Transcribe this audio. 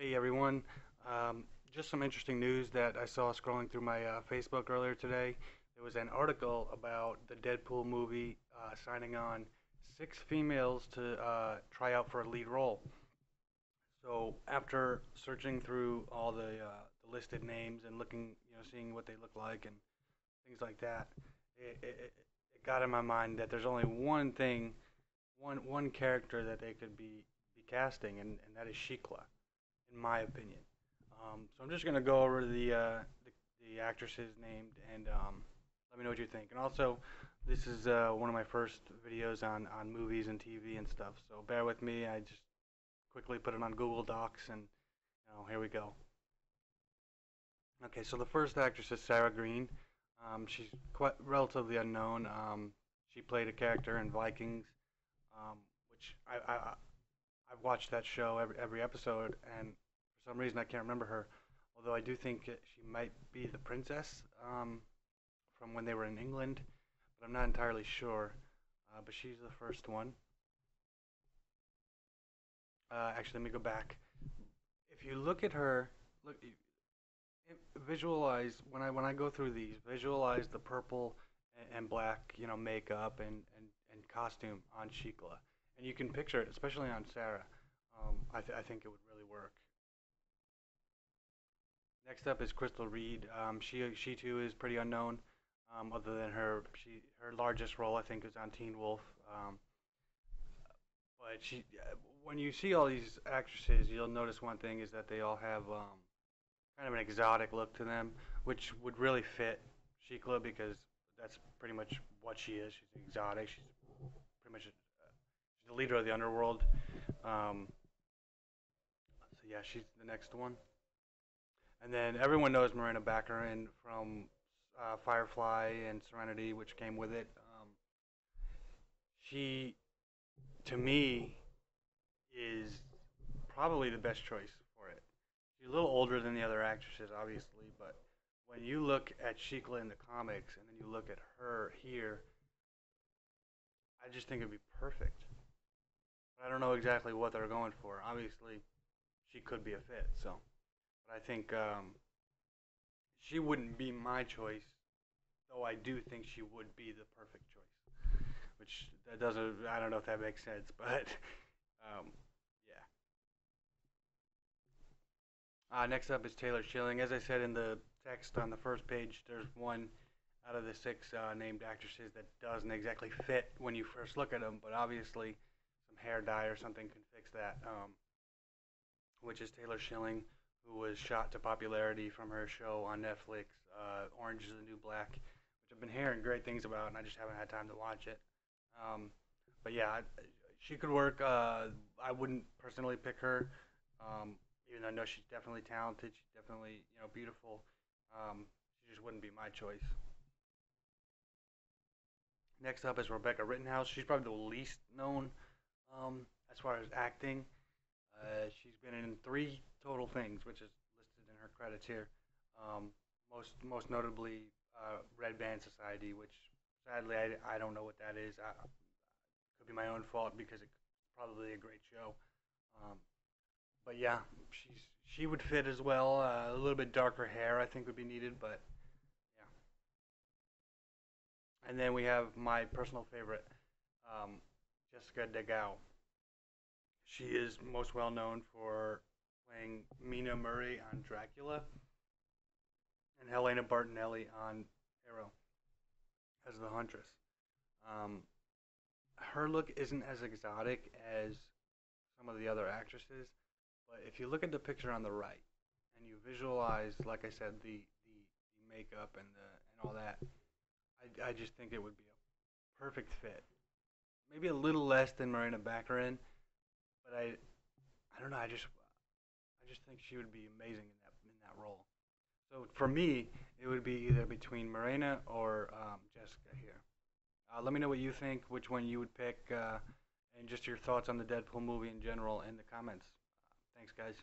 Hey everyone, just some interesting news that I saw scrolling through my Facebook earlier today. There was an article about the Deadpool movie signing on six females to try out for a lead role. So after searching through all the listed names and looking, seeing what they look like and things like that, it got in my mind that there's only one thing, one character that they could be casting, and that is Shiklah in my opinion. So I'm just gonna go over the actresses named and let me know what you think. And also, this is one of my first videos on movies and TV and stuff. So bear with me. I just quickly put it on Google Docs and here we go. Okay, so the first actress is Sarah Green. She's quite relatively unknown. She played a character in Vikings, which I've watched that show every episode, and for some reason I can't remember her. Although I do think she might be the princess from when they were in England, but I'm not entirely sure. But she's the first one. Actually, let me go back. If you look at her, visualize when I go through these, visualize the purple and black, makeup and costume on Shikla, and you can picture it, especially on Sarah. I think it would really work. Next up is Crystal Reed. She too is pretty unknown. Other than her largest role I think is on Teen Wolf. But when you see all these actresses, you'll notice one thing is that they all have kind of an exotic look to them, which would really fit Shikla because that's pretty much what she is. She's exotic. She's pretty much she's the leader of the underworld. So yeah, she's the next one. And then everyone knows Miranda Baccarin from Firefly and Serenity, which came with it. She, to me, is probably the best choice for it. She's a little older than the other actresses, obviously, but when you look at Shikla in the comics and then you look at her here, I just think it'd be perfect. But I don't know exactly what they're going for. Obviously, she could be a fit, so. But I think she wouldn't be my choice, though I do think she would be the perfect choice. Which that doesn't, I don't know if that makes sense, but yeah. Next up is Taylor Schilling. As I said in the text on the first page, there's one out of the six named actresses that doesn't exactly fit when you first look at them, but obviously some hair dye or something can fix that, which is Taylor Schilling, who was shot to popularity from her show on Netflix, Orange is the New Black, which I've been hearing great things about, and I just haven't had time to watch it. But yeah, she could work. I wouldn't personally pick her, even though I know she's definitely talented. She's definitely beautiful. She just wouldn't be my choice. Next up is Rebecca Rittenhouse. She's probably the least known as far as acting. She's been in three total things, which is listed in her credits here. Most notably, Red Band Society, which sadly I don't know what that is. Could be my own fault because it's probably a great show. But yeah, she would fit as well. A little bit darker hair I think would be needed, but yeah. And then we have my personal favorite, Jessica de Gouw. She is most well known for playing Mina Murray on Dracula and Helena Bartonelli on Arrow as the Huntress. Um, Her look isn't as exotic as some of the other actresses, but if you look at the picture on the right and you visualize, like I said, the makeup and all that, I just think it would be a perfect fit. Maybe a little less than Miranda Baccarin, but I don't know. I just think she would be amazing in that role. So for me, it would be either between Miranda or Jessica here. Let me know what you think, which one you would pick, and just your thoughts on the Deadpool movie in general in the comments. Thanks, guys.